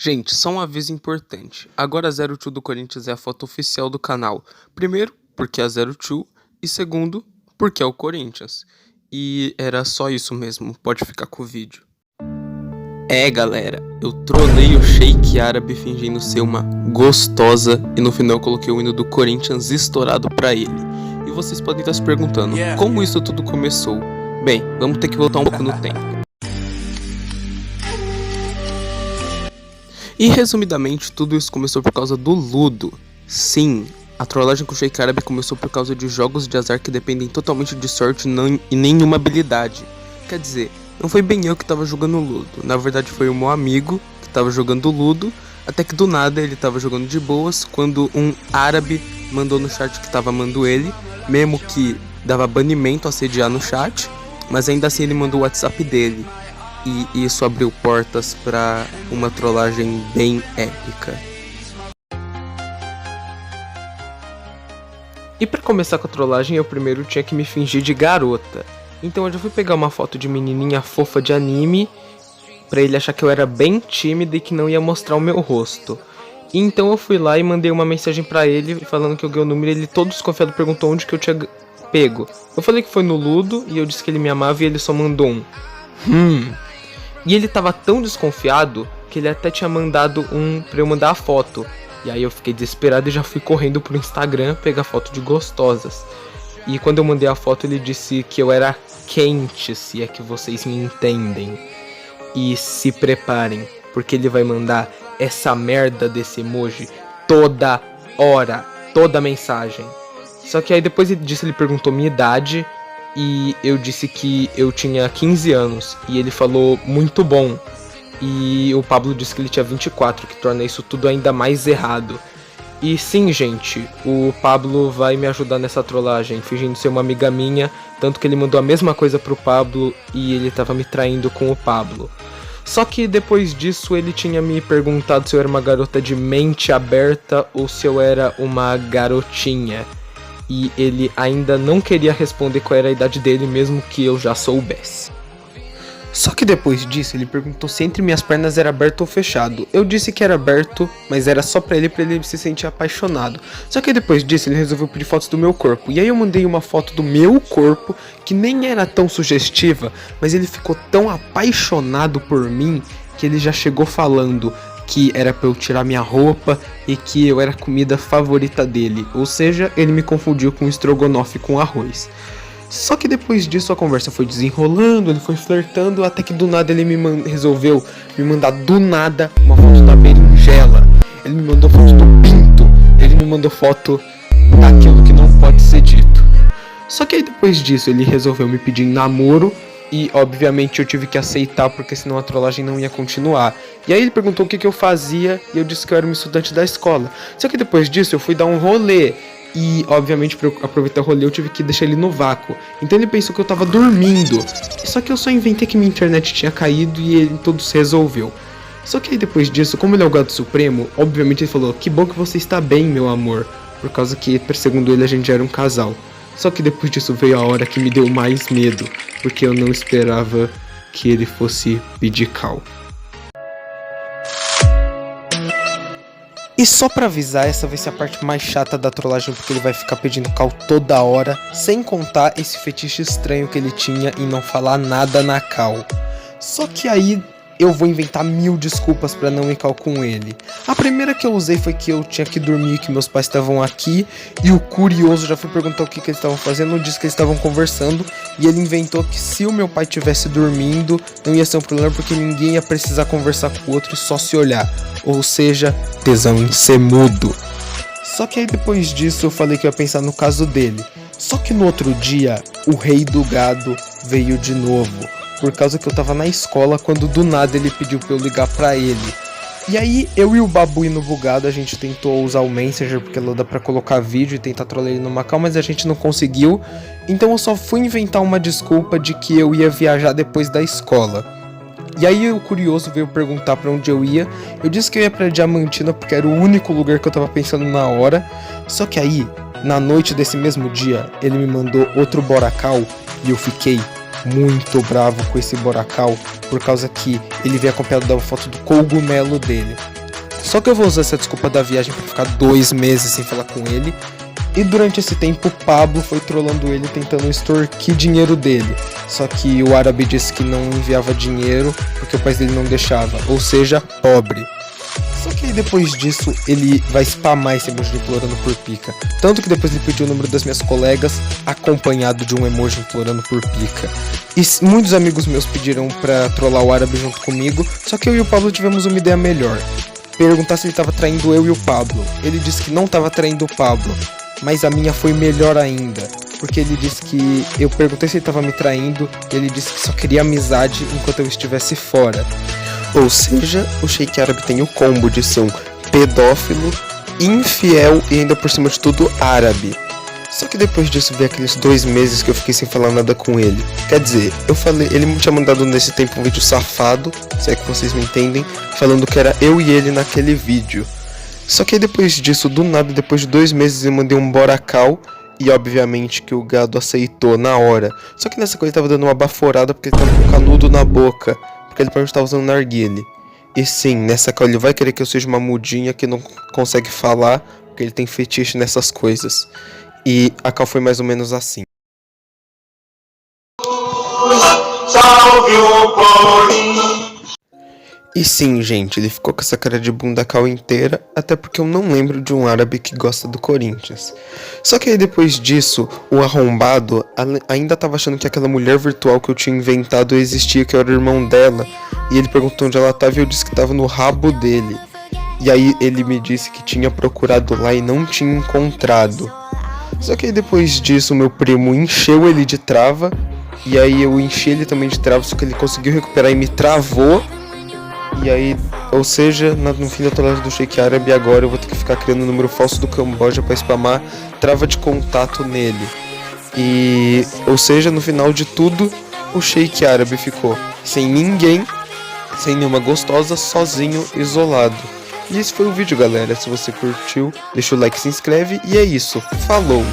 Gente, só um aviso importante. Agora a 02 do Corinthians é a foto oficial do canal. Primeiro, porque é a 02, e segundo, porque é o Corinthians. E era só isso mesmo, pode ficar com o vídeo. Galera, eu trolei o Sheik árabe fingindo ser uma gostosa e no final eu coloquei o hino do Corinthians estourado pra ele. E vocês podem estar se perguntando, como isso tudo começou? Bem, vamos ter que voltar um pouco no tempo. E resumidamente, tudo isso começou por causa do Ludo. Sim, a trollagem com o Sheik árabe começou por causa de jogos de azar que dependem totalmente de sorte e nenhuma habilidade. Quer dizer, não foi bem eu que tava jogando Ludo, na verdade foi o meu amigo que tava jogando Ludo, até que do nada ele tava jogando de boas, quando um árabe mandou no chat que tava amando ele, mesmo que dava banimento a sediar no chat, mas ainda assim ele mandou o WhatsApp dele, e isso abriu portas pra uma trollagem bem épica. E pra começar com a trollagem eu primeiro tinha que me fingir de garota. Então eu já fui pegar uma foto de menininha fofa de anime, pra ele achar que eu era bem tímida e que não ia mostrar o meu rosto. E então eu fui lá e mandei uma mensagem pra ele, falando que eu ganhei o número, e ele todo desconfiado perguntou onde que eu tinha pego. Eu falei que foi no Ludo, e eu disse que ele me amava e ele só mandou um E ele tava tão desconfiado, que ele até tinha mandado pra eu mandar a foto. E aí eu fiquei desesperado e já fui correndo pro Instagram pegar foto de gostosas. E quando eu mandei a foto ele disse que eu era quente, se é que vocês me entendem. E se preparem, porque ele vai mandar essa merda desse emoji toda hora, toda mensagem. Só que aí depois disso ele perguntou minha idade e eu disse que eu tinha 15 anos. E ele falou muito bom. E o Pablo disse que ele tinha 24, que torna isso tudo ainda mais errado. E sim, gente, o Pablo vai me ajudar nessa trollagem, fingindo ser uma amiga minha, tanto que ele mandou a mesma coisa pro Pablo e ele tava me traindo com o Pablo. Só que depois disso ele tinha me perguntado se eu era uma garota de mente aberta ou se eu era uma garotinha. E ele ainda não queria responder qual era a idade dele, mesmo que eu já soubesse. Só que depois disso ele perguntou se entre minhas pernas era aberto ou fechado. Eu disse que era aberto, mas era só pra ele se sentir apaixonado. Só que depois disso ele resolveu pedir fotos do meu corpo. E aí eu mandei uma foto do meu corpo, que nem era tão sugestiva, mas ele ficou tão apaixonado por mim, que ele já chegou falando que era pra eu tirar minha roupa e que eu era a comida favorita dele. Ou seja, ele me confundiu com estrogonofe com arroz. Só que depois disso a conversa foi desenrolando, ele foi flertando, até que do nada ele resolveu me mandar do nada uma foto da berinjela. Ele me mandou foto do pinto, ele me mandou foto daquilo que não pode ser dito. Só que aí depois disso ele resolveu me pedir em namoro e obviamente eu tive que aceitar porque senão a trollagem não ia continuar. E aí ele perguntou o que eu fazia e eu disse que eu era um estudante da escola. Só que depois disso eu fui dar um rolê. E, obviamente, para eu aproveitar o rolê, eu tive que deixar ele no vácuo. Então ele pensou que eu tava dormindo. Só que eu só inventei que minha internet tinha caído e ele todo se resolveu. Só que aí depois disso, como ele é o Gado Supremo, obviamente ele falou: que bom que você está bem, meu amor. Por causa que, segundo ele, a gente era um casal. Só que depois disso veio a hora que me deu mais medo, porque eu não esperava que ele fosse pedir cal. E só pra avisar, essa vai ser a parte mais chata da trollagem, porque ele vai ficar pedindo cal toda hora, sem contar esse fetiche estranho que ele tinha em não falar nada na cal. Só que aí eu vou inventar 1000 desculpas pra não ir cal com ele. A primeira que eu usei foi que eu tinha que dormir, que meus pais estavam aqui, e o curioso já foi perguntar o que eles estavam fazendo, eu disse que eles estavam conversando, e ele inventou que se o meu pai estivesse dormindo, não ia ser um problema, porque ninguém ia precisar conversar com o outro e só se olhar. Ou seja, tesão em ser mudo. Só que aí depois disso eu falei que eu ia pensar no caso dele. Só que no outro dia, o rei do gado veio de novo. Por causa que eu tava na escola quando do nada ele pediu pra eu ligar pra ele. E aí eu e o babuíno bugado a gente tentou usar o Messenger porque lá dá pra colocar vídeo e tentar trollar ele numa call, mas a gente não conseguiu. Então eu só fui inventar uma desculpa de que eu ia viajar depois da escola. E aí o curioso veio perguntar pra onde eu ia. Eu disse que eu ia pra Diamantina porque era o único lugar que eu tava pensando na hora. Só que aí, na noite desse mesmo dia, ele me mandou outro boracal e eu fiquei muito bravo com esse Boracal, por causa que ele veio acompanhado da foto do cogumelo dele. Só que eu vou usar essa desculpa da viagem pra ficar 2 meses sem falar com ele. E durante esse tempo o Pablo foi trollando ele, tentando extorquir dinheiro dele. Só que o árabe disse que não enviava dinheiro porque o pai dele não deixava, ou seja, pobre. Só que depois disso ele vai spamar esse emoji implorando por pica. Tanto que depois ele pediu o número das minhas colegas, acompanhado de um emoji implorando por pica. E muitos amigos meus pediram pra trollar o árabe junto comigo, só que eu e o Pablo tivemos uma ideia melhor. Perguntar se ele tava traindo eu e o Pablo. Ele disse que não tava traindo o Pablo, mas a minha foi melhor ainda. Porque ele disse que eu perguntei se ele tava me traindo, e ele disse que só queria amizade enquanto eu estivesse fora. Ou seja, o Sheik Árabe tem o combo de ser um pedófilo, infiel e ainda por cima de tudo árabe. Só que depois disso veio aqueles 2 meses que eu fiquei sem falar nada com ele. Quer dizer, eu falei, ele me tinha mandado nesse tempo um vídeo safado, se é que vocês me entendem, falando que era eu e ele naquele vídeo. Só que aí depois disso, do nada, depois de 2 meses eu mandei um Boracal, e obviamente que o gado aceitou na hora. Só que nessa coisa ele tava dando uma baforada porque ele tava com canudo na boca, porque ele provavelmente tava usando narguile. E sim, nessa call ele vai querer que eu seja uma mudinha que não consegue falar, porque ele tem fetiche nessas coisas. E a call foi mais ou menos assim. Salve o Corinthians! E sim, gente, ele ficou com essa cara de bunda cal inteira, até porque eu não lembro de um árabe que gosta do Corinthians. Só que aí depois disso, o arrombado ainda tava achando que aquela mulher virtual que eu tinha inventado existia, que eu era irmão dela, e ele perguntou onde ela tava e eu disse que tava no rabo dele. E aí ele me disse que tinha procurado lá e não tinha encontrado. Só que aí depois disso, meu primo encheu ele de trava, e aí eu enchi ele também de trava, só que ele conseguiu recuperar e me travou. E aí, ou seja, no fim da trollagem do Sheik Árabe, agora eu vou ter que ficar criando o número falso do Camboja pra spamar trava de contato nele. E, ou seja, no final de tudo, o Sheik Árabe ficou sem ninguém, sem nenhuma gostosa, sozinho, isolado. E esse foi o vídeo, galera. Se você curtiu, deixa o like, se inscreve e é isso. Falou!